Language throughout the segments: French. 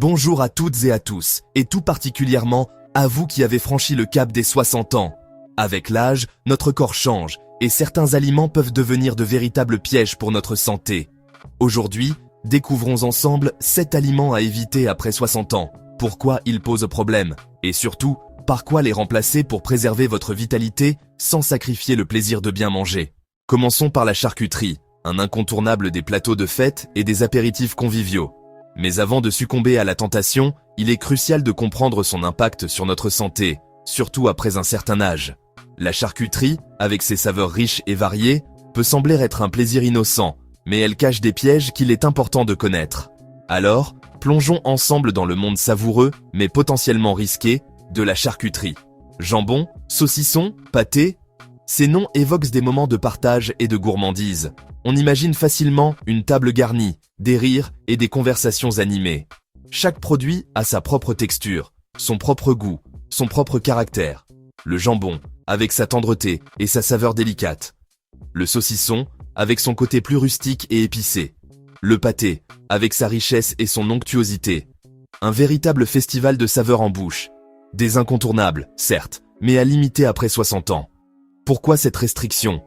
Bonjour à toutes et à tous, et tout particulièrement à vous qui avez franchi le cap des 60 ans. Avec l'âge, notre corps change, et certains aliments peuvent devenir de véritables pièges pour notre santé. Aujourd'hui, découvrons ensemble 7 aliments à éviter après 60 ans, pourquoi ils posent problème, et surtout, par quoi les remplacer pour préserver votre vitalité sans sacrifier le plaisir de bien manger. Commençons par la charcuterie, un incontournable des plateaux de fête et des apéritifs conviviaux. Mais avant de succomber à la tentation, il est crucial de comprendre son impact sur notre santé, surtout après un certain âge. La charcuterie, avec ses saveurs riches et variées, peut sembler être un plaisir innocent, mais elle cache des pièges qu'il est important de connaître. Alors, plongeons ensemble dans le monde savoureux, mais potentiellement risqué, de la charcuterie. Jambon, saucisson, pâté, ces noms évoquent des moments de partage et de gourmandise. On imagine facilement une table garnie, des rires et des conversations animées. Chaque produit a sa propre texture, son propre goût, son propre caractère. Le jambon, avec sa tendreté et sa saveur délicate. Le saucisson, avec son côté plus rustique et épicé. Le pâté, avec sa richesse et son onctuosité. Un véritable festival de saveurs en bouche. Des incontournables, certes, mais à limiter après 60 ans. Pourquoi cette restriction ?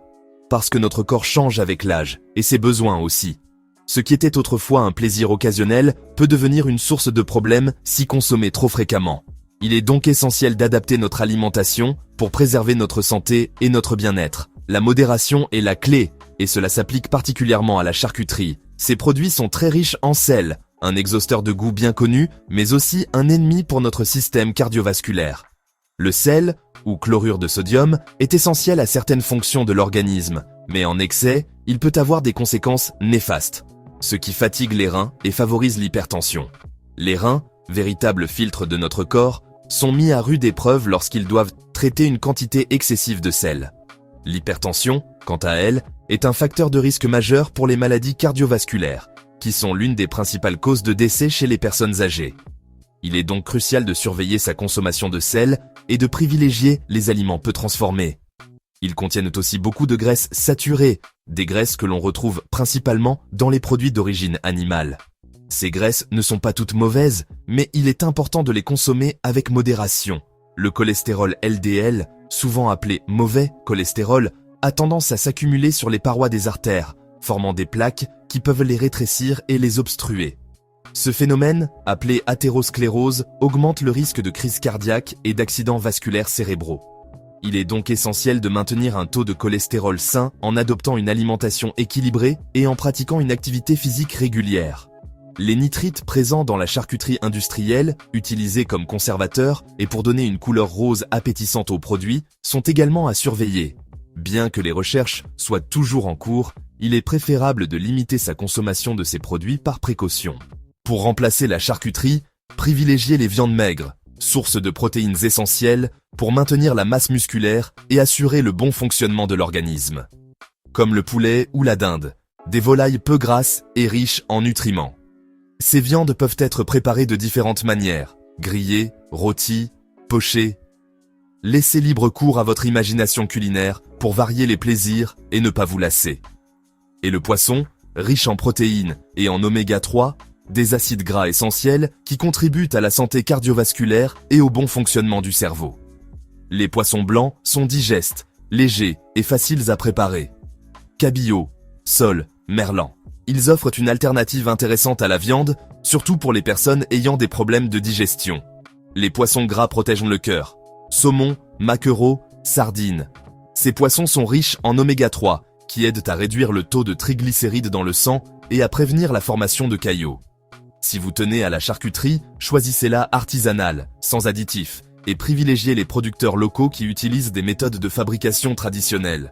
Parce que notre corps change avec l'âge, et ses besoins aussi. Ce qui était autrefois un plaisir occasionnel peut devenir une source de problèmes si consommé trop fréquemment. Il est donc essentiel d'adapter notre alimentation pour préserver notre santé et notre bien-être. La modération est la clé, et cela s'applique particulièrement à la charcuterie. Ces produits sont très riches en sel, un exhausteur de goût bien connu, mais aussi un ennemi pour notre système cardiovasculaire. Le sel, ou chlorure de sodium, est essentiel à certaines fonctions de l'organisme, mais en excès, il peut avoir des conséquences néfastes, ce qui fatigue les reins et favorise l'hypertension. Les reins, véritables filtres de notre corps, sont mis à rude épreuve lorsqu'ils doivent traiter une quantité excessive de sel. L'hypertension, quant à elle, est un facteur de risque majeur pour les maladies cardiovasculaires, qui sont l'une des principales causes de décès chez les personnes âgées. Il est donc crucial de surveiller sa consommation de sel et de privilégier les aliments peu transformés. Ils contiennent aussi beaucoup de graisses saturées, des graisses que l'on retrouve principalement dans les produits d'origine animale. Ces graisses ne sont pas toutes mauvaises, mais il est important de les consommer avec modération. Le cholestérol LDL, souvent appelé mauvais cholestérol, a tendance à s'accumuler sur les parois des artères, formant des plaques qui peuvent les rétrécir et les obstruer. Ce phénomène, appelé athérosclérose, augmente le risque de crise cardiaque et d'accidents vasculaires cérébraux. Il est donc essentiel de maintenir un taux de cholestérol sain en adoptant une alimentation équilibrée et en pratiquant une activité physique régulière. Les nitrites présents dans la charcuterie industrielle, utilisés comme conservateurs et pour donner une couleur rose appétissante aux produits, sont également à surveiller. Bien que les recherches soient toujours en cours, il est préférable de limiter sa consommation de ces produits par précaution. Pour remplacer la charcuterie, privilégiez les viandes maigres, source de protéines essentielles pour maintenir la masse musculaire et assurer le bon fonctionnement de l'organisme. Comme le poulet ou la dinde, des volailles peu grasses et riches en nutriments. Ces viandes peuvent être préparées de différentes manières, grillées, rôties, pochées. Laissez libre cours à votre imagination culinaire pour varier les plaisirs et ne pas vous lasser. Et le poisson, riche en protéines et en oméga 3, des acides gras essentiels qui contribuent à la santé cardiovasculaire et au bon fonctionnement du cerveau. Les poissons blancs sont digestes, légers et faciles à préparer. Cabillaud, sole, merlan. Ils offrent une alternative intéressante à la viande, surtout pour les personnes ayant des problèmes de digestion. Les poissons gras protègent le cœur. Saumon, maquereau, sardines. Ces poissons sont riches en oméga 3, qui aident à réduire le taux de triglycérides dans le sang et à prévenir la formation de caillots. Si vous tenez à la charcuterie, choisissez-la artisanale, sans additifs, et privilégiez les producteurs locaux qui utilisent des méthodes de fabrication traditionnelles.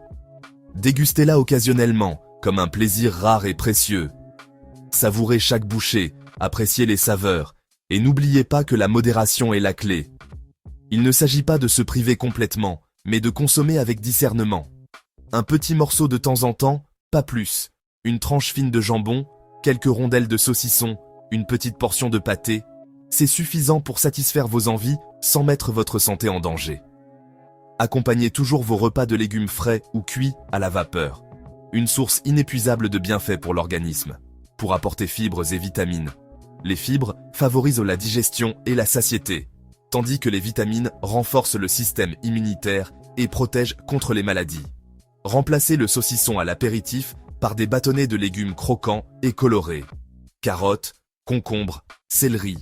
Dégustez-la occasionnellement, comme un plaisir rare et précieux. Savourez chaque bouchée, appréciez les saveurs, et n'oubliez pas que la modération est la clé. Il ne s'agit pas de se priver complètement, mais de consommer avec discernement. Un petit morceau de temps en temps, pas plus. Une tranche fine de jambon, quelques rondelles de saucisson, une petite portion de pâté, c'est suffisant pour satisfaire vos envies sans mettre votre santé en danger. Accompagnez toujours vos repas de légumes frais ou cuits à la vapeur. Une source inépuisable de bienfaits pour l'organisme, pour apporter fibres et vitamines. Les fibres favorisent la digestion et la satiété, tandis que les vitamines renforcent le système immunitaire et protègent contre les maladies. Remplacez le saucisson à l'apéritif par des bâtonnets de légumes croquants et colorés. Carottes, concombres, céleri.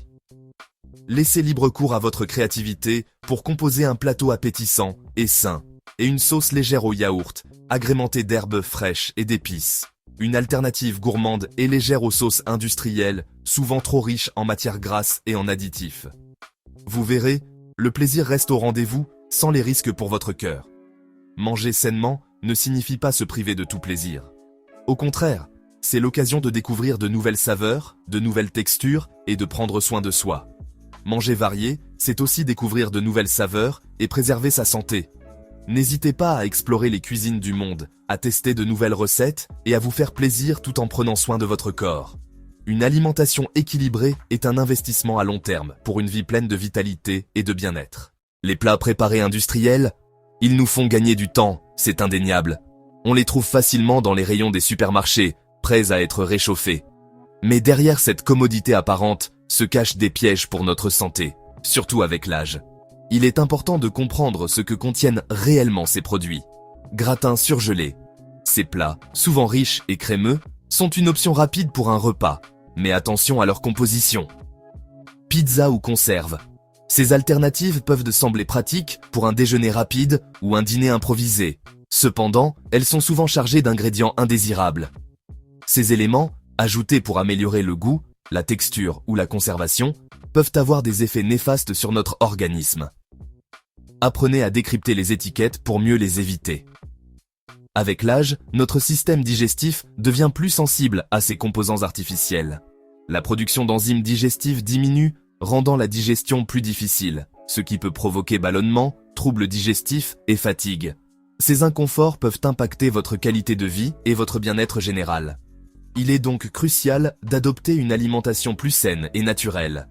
Laissez libre cours à votre créativité pour composer un plateau appétissant et sain, et une sauce légère au yaourt, agrémentée d'herbes fraîches et d'épices. Une alternative gourmande et légère aux sauces industrielles, souvent trop riches en matières grasses et en additifs. Vous verrez, le plaisir reste au rendez-vous sans les risques pour votre cœur. Manger sainement ne signifie pas se priver de tout plaisir. Au contraire, c'est l'occasion de découvrir de nouvelles saveurs, de nouvelles textures et de prendre soin de soi. Manger varié, c'est aussi découvrir de nouvelles saveurs et préserver sa santé. N'hésitez pas à explorer les cuisines du monde, à tester de nouvelles recettes et à vous faire plaisir tout en prenant soin de votre corps. Une alimentation équilibrée est un investissement à long terme pour une vie pleine de vitalité et de bien-être. Les plats préparés industriels, ils nous font gagner du temps, c'est indéniable. On les trouve facilement dans les rayons des supermarchés, prêts à être réchauffés. Mais derrière cette commodité apparente se cachent des pièges pour notre santé, surtout avec l'âge. Il est important de comprendre ce que contiennent réellement ces produits. Gratins surgelés. Ces plats, souvent riches et crémeux, sont une option rapide pour un repas, mais attention à leur composition. Pizza ou conserve. Ces alternatives peuvent sembler pratiques pour un déjeuner rapide ou un dîner improvisé. Cependant, elles sont souvent chargées d'ingrédients indésirables. Ces éléments, ajoutés pour améliorer le goût, la texture ou la conservation, peuvent avoir des effets néfastes sur notre organisme. Apprenez à décrypter les étiquettes pour mieux les éviter. Avec l'âge, notre système digestif devient plus sensible à ces composants artificiels. La production d'enzymes digestives diminue, rendant la digestion plus difficile, ce qui peut provoquer ballonnement, troubles digestifs et fatigue. Ces inconforts peuvent impacter votre qualité de vie et votre bien-être général. Il est donc crucial d'adopter une alimentation plus saine et naturelle.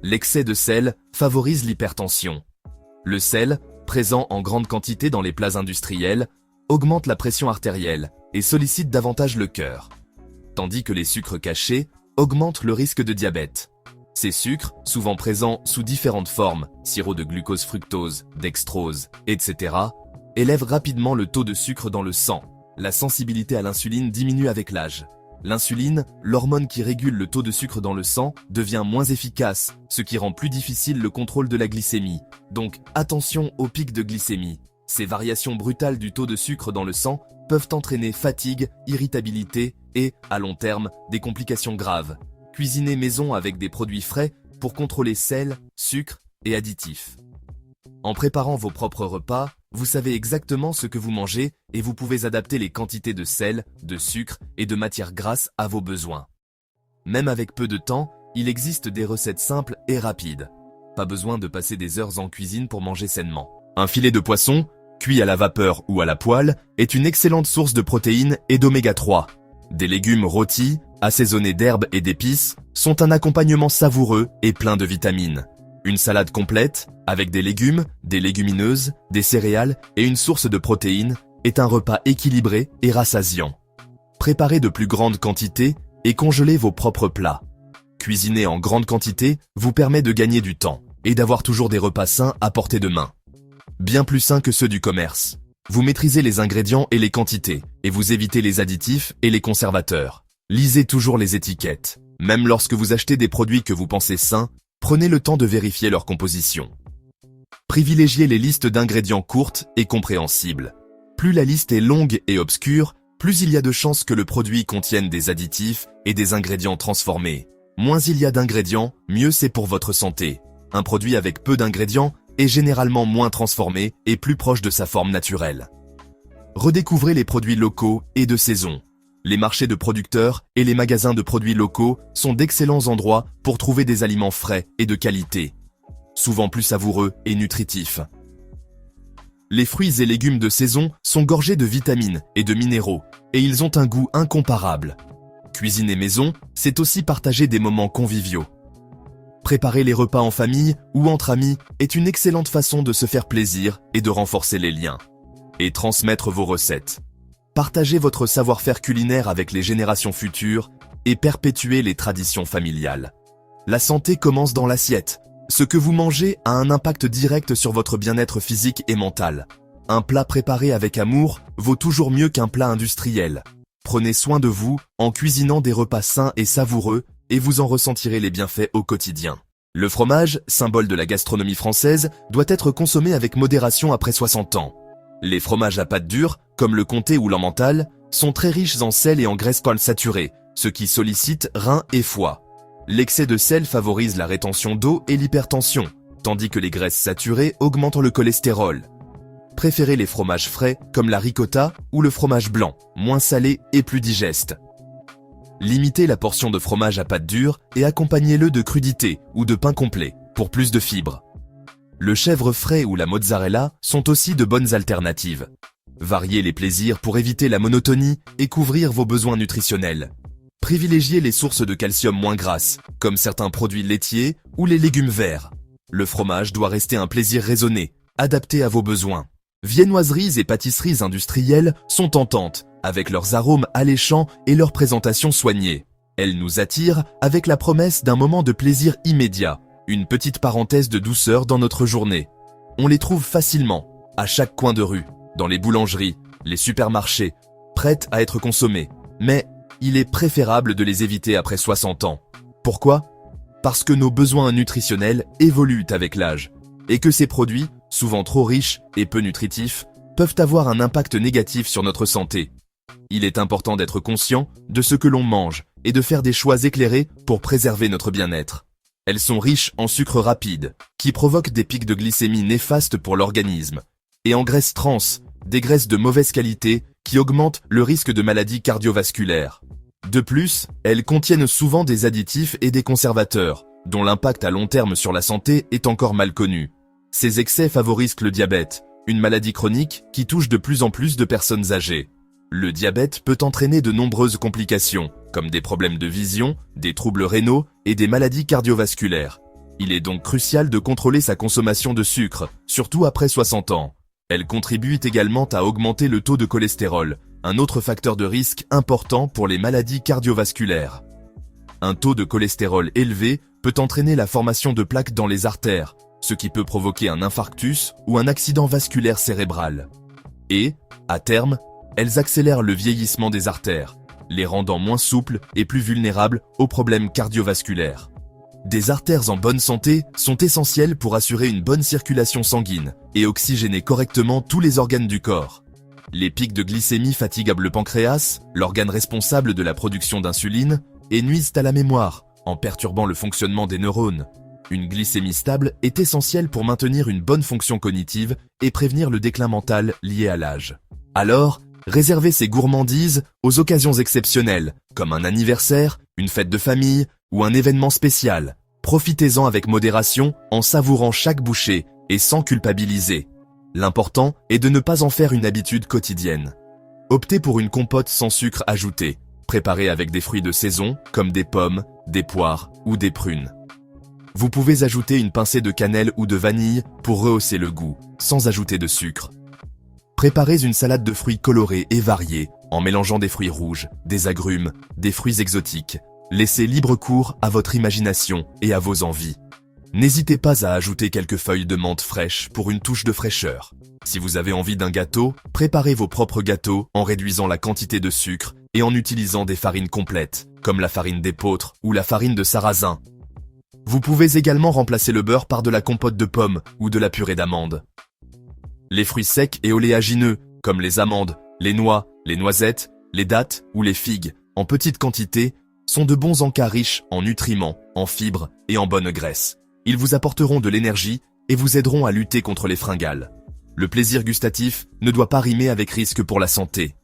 L'excès de sel favorise l'hypertension. Le sel, présent en grande quantité dans les plats industriels, augmente la pression artérielle et sollicite davantage le cœur. Tandis que les sucres cachés augmentent le risque de diabète. Ces sucres, souvent présents sous différentes formes, sirop de glucose fructose, dextrose, etc., élèvent rapidement le taux de sucre dans le sang. La sensibilité à l'insuline diminue avec l'âge. L'insuline, l'hormone qui régule le taux de sucre dans le sang, devient moins efficace, ce qui rend plus difficile le contrôle de la glycémie. Donc, attention aux pics de glycémie. Ces variations brutales du taux de sucre dans le sang peuvent entraîner fatigue, irritabilité et, à long terme, des complications graves. Cuisinez maison avec des produits frais pour contrôler sel, sucre et additifs. En préparant vos propres repas, vous savez exactement ce que vous mangez et vous pouvez adapter les quantités de sel, de sucre et de matières grasses à vos besoins. Même avec peu de temps, il existe des recettes simples et rapides. Pas besoin de passer des heures en cuisine pour manger sainement. Un filet de poisson, cuit à la vapeur ou à la poêle, est une excellente source de protéines et d'oméga 3. Des légumes rôtis, assaisonnés d'herbes et d'épices, sont un accompagnement savoureux et plein de vitamines. Une salade complète, avec des légumes, des légumineuses, des céréales et une source de protéines, est un repas équilibré et rassasiant. Préparez de plus grandes quantités et congelez vos propres plats. Cuisiner en grande quantité vous permet de gagner du temps et d'avoir toujours des repas sains à portée de main. Bien plus sains que ceux du commerce. Vous maîtrisez les ingrédients et les quantités, et vous évitez les additifs et les conservateurs. Lisez toujours les étiquettes. Même lorsque vous achetez des produits que vous pensez sains, prenez le temps de vérifier leur composition. Privilégiez les listes d'ingrédients courtes et compréhensibles. Plus la liste est longue et obscure, plus il y a de chances que le produit contienne des additifs et des ingrédients transformés. Moins il y a d'ingrédients, mieux c'est pour votre santé. Un produit avec peu d'ingrédients est généralement moins transformé et plus proche de sa forme naturelle. Redécouvrez les produits locaux et de saison. Les marchés de producteurs et les magasins de produits locaux sont d'excellents endroits pour trouver des aliments frais et de qualité, souvent plus savoureux et nutritifs. Les fruits et légumes de saison sont gorgés de vitamines et de minéraux, et ils ont un goût incomparable. Cuisiner maison, c'est aussi partager des moments conviviaux. Préparer les repas en famille ou entre amis est une excellente façon de se faire plaisir et de renforcer les liens. Et transmettre vos recettes. Partagez votre savoir-faire culinaire avec les générations futures et perpétuez les traditions familiales. La santé commence dans l'assiette. Ce que vous mangez a un impact direct sur votre bien-être physique et mental. Un plat préparé avec amour vaut toujours mieux qu'un plat industriel. Prenez soin de vous en cuisinant des repas sains et savoureux et vous en ressentirez les bienfaits au quotidien. Le fromage, symbole de la gastronomie française, doit être consommé avec modération après 60 ans. Les fromages à pâte dure, comme le comté ou l'emmental, sont très riches en sel et en graisse polysaturée, ce qui sollicite reins et foie. L'excès de sel favorise la rétention d'eau et l'hypertension, tandis que les graisses saturées augmentent le cholestérol. Préférez les fromages frais comme la ricotta ou le fromage blanc, moins salé et plus digeste. Limitez la portion de fromage à pâte dure et accompagnez-le de crudités ou de pain complet pour plus de fibres. Le chèvre frais ou la mozzarella sont aussi de bonnes alternatives. Variez les plaisirs pour éviter la monotonie et couvrir vos besoins nutritionnels. Privilégiez les sources de calcium moins grasses, comme certains produits laitiers ou les légumes verts. Le fromage doit rester un plaisir raisonné, adapté à vos besoins. Viennoiseries et pâtisseries industrielles sont tentantes, avec leurs arômes alléchants et leur présentation soignée. Elles nous attirent avec la promesse d'un moment de plaisir immédiat, une petite parenthèse de douceur dans notre journée. On les trouve facilement, à chaque coin de rue, dans les boulangeries, les supermarchés, prêtes à être consommées. Mais il est préférable de les éviter après 60 ans. Pourquoi ? Parce que nos besoins nutritionnels évoluent avec l'âge, et que ces produits, souvent trop riches et peu nutritifs, peuvent avoir un impact négatif sur notre santé. Il est important d'être conscient de ce que l'on mange et de faire des choix éclairés pour préserver notre bien-être. Elles sont riches en sucre rapide, qui provoquent des pics de glycémie néfastes pour l'organisme, et en graisses trans, des graisses de mauvaise qualité qui augmentent le risque de maladies cardiovasculaires. De plus, elles contiennent souvent des additifs et des conservateurs, dont l'impact à long terme sur la santé est encore mal connu. Ces excès favorisent le diabète, une maladie chronique qui touche de plus en plus de personnes âgées. Le diabète peut entraîner de nombreuses complications, comme des problèmes de vision, des troubles rénaux et des maladies cardiovasculaires. Il est donc crucial de contrôler sa consommation de sucre, surtout après 60 ans. Elle contribue également à augmenter le taux de cholestérol, un autre facteur de risque important pour les maladies cardiovasculaires. Un taux de cholestérol élevé peut entraîner la formation de plaques dans les artères, ce qui peut provoquer un infarctus ou un accident vasculaire cérébral. Et, à terme, elles accélèrent le vieillissement des artères, les rendant moins souples et plus vulnérables aux problèmes cardiovasculaires. Des artères en bonne santé sont essentielles pour assurer une bonne circulation sanguine et oxygéner correctement tous les organes du corps. Les pics de glycémie fatiguent le pancréas, l'organe responsable de la production d'insuline, et nuisent à la mémoire, en perturbant le fonctionnement des neurones. Une glycémie stable est essentielle pour maintenir une bonne fonction cognitive et prévenir le déclin mental lié à l'âge. Alors, réservez ces gourmandises aux occasions exceptionnelles, comme un anniversaire, une fête de famille ou un événement spécial. Profitez-en avec modération en savourant chaque bouchée et sans culpabiliser. L'important est de ne pas en faire une habitude quotidienne. Optez pour une compote sans sucre ajouté, préparée avec des fruits de saison comme des pommes, des poires ou des prunes. Vous pouvez ajouter une pincée de cannelle ou de vanille pour rehausser le goût, sans ajouter de sucre. Préparez une salade de fruits colorés et variés en mélangeant des fruits rouges, des agrumes, des fruits exotiques. Laissez libre cours à votre imagination et à vos envies. N'hésitez pas à ajouter quelques feuilles de menthe fraîches pour une touche de fraîcheur. Si vous avez envie d'un gâteau, préparez vos propres gâteaux en réduisant la quantité de sucre et en utilisant des farines complètes, comme la farine d'épeautre ou la farine de sarrasin. Vous pouvez également remplacer le beurre par de la compote de pommes ou de la purée d'amandes. Les fruits secs et oléagineux, comme les amandes, les noix, les noisettes, les dattes ou les figues, en petite quantité, sont de bons encas riches en nutriments, en fibres et en bonne graisse. Ils vous apporteront de l'énergie et vous aideront à lutter contre les fringales. Le plaisir gustatif ne doit pas rimer avec risque pour la santé.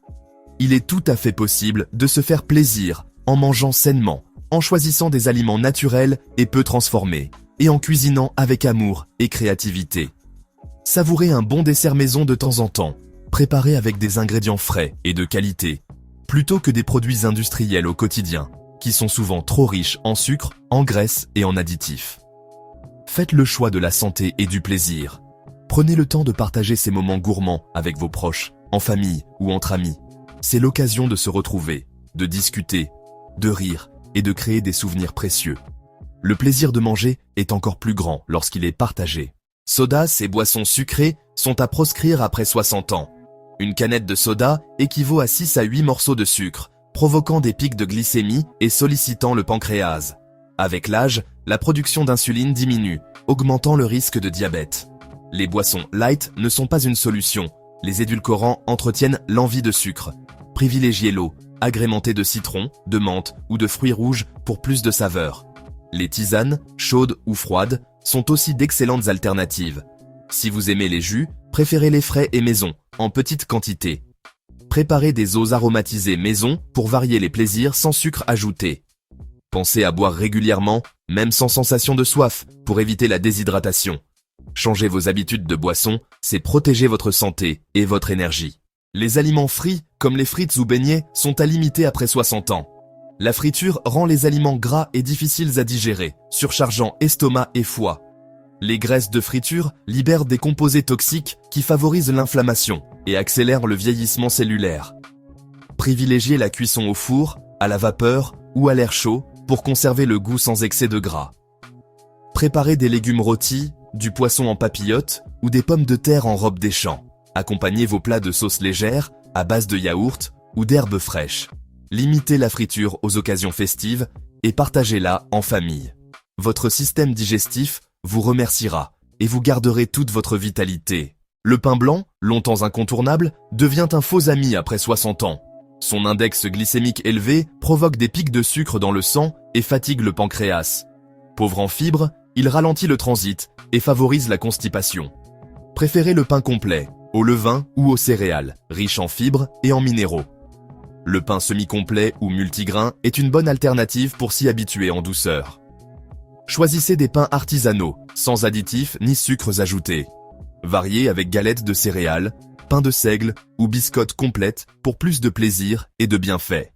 Il est tout à fait possible de se faire plaisir en mangeant sainement, en choisissant des aliments naturels et peu transformés, et en cuisinant avec amour et créativité. Savourez un bon dessert maison de temps en temps, préparé avec des ingrédients frais et de qualité, plutôt que des produits industriels au quotidien, qui sont souvent trop riches en sucre, en graisse et en additifs. Faites le choix de la santé et du plaisir. Prenez le temps de partager ces moments gourmands avec vos proches, en famille ou entre amis. C'est l'occasion de se retrouver, de discuter, de rire et de créer des souvenirs précieux. Le plaisir de manger est encore plus grand lorsqu'il est partagé. Sodas et boissons sucrées sont à proscrire après 60 ans. Une canette de soda équivaut à 6 à 8 morceaux de sucre, provoquant des pics de glycémie et sollicitant le pancréas. Avec l'âge, la production d'insuline diminue, augmentant le risque de diabète. Les boissons light ne sont pas une solution. Les édulcorants entretiennent l'envie de sucre. Privilégiez l'eau, agrémentée de citron, de menthe ou de fruits rouges pour plus de saveur. Les tisanes, chaudes ou froides, sont aussi d'excellentes alternatives. Si vous aimez les jus, préférez les frais et maison, en petite quantité. Préparez des eaux aromatisées maison pour varier les plaisirs sans sucre ajouté. Pensez à boire régulièrement, même sans sensation de soif, pour éviter la déshydratation. Changer vos habitudes de boisson, c'est protéger votre santé et votre énergie. Les aliments frits, comme les frites ou beignets, sont à limiter après 60 ans. La friture rend les aliments gras et difficiles à digérer, surchargeant estomac et foie. Les graisses de friture libèrent des composés toxiques qui favorisent l'inflammation et accélèrent le vieillissement cellulaire. Privilégiez la cuisson au four, à la vapeur ou à l'air chaud pour conserver le goût sans excès de gras. Préparez des légumes rôtis, du poisson en papillote ou des pommes de terre en robe des champs. Accompagnez vos plats de sauce légère, à base de yaourt ou d'herbes fraîches. Limitez la friture aux occasions festives et partagez-la en famille. Votre système digestif vous remerciera et vous garderez toute votre vitalité. Le pain blanc, longtemps incontournable, devient un faux ami après 60 ans. Son index glycémique élevé provoque des pics de sucre dans le sang et fatigue le pancréas. Pauvre en fibres, il ralentit le transit et favorise la constipation. Préférez le pain complet, au levain ou aux céréales, riche en fibres et en minéraux. Le pain semi-complet ou multigrain est une bonne alternative pour s'y habituer en douceur. Choisissez des pains artisanaux, sans additifs ni sucres ajoutés. Variez avec galettes de céréales, pain de seigle ou biscottes complètes pour plus de plaisir et de bienfaits.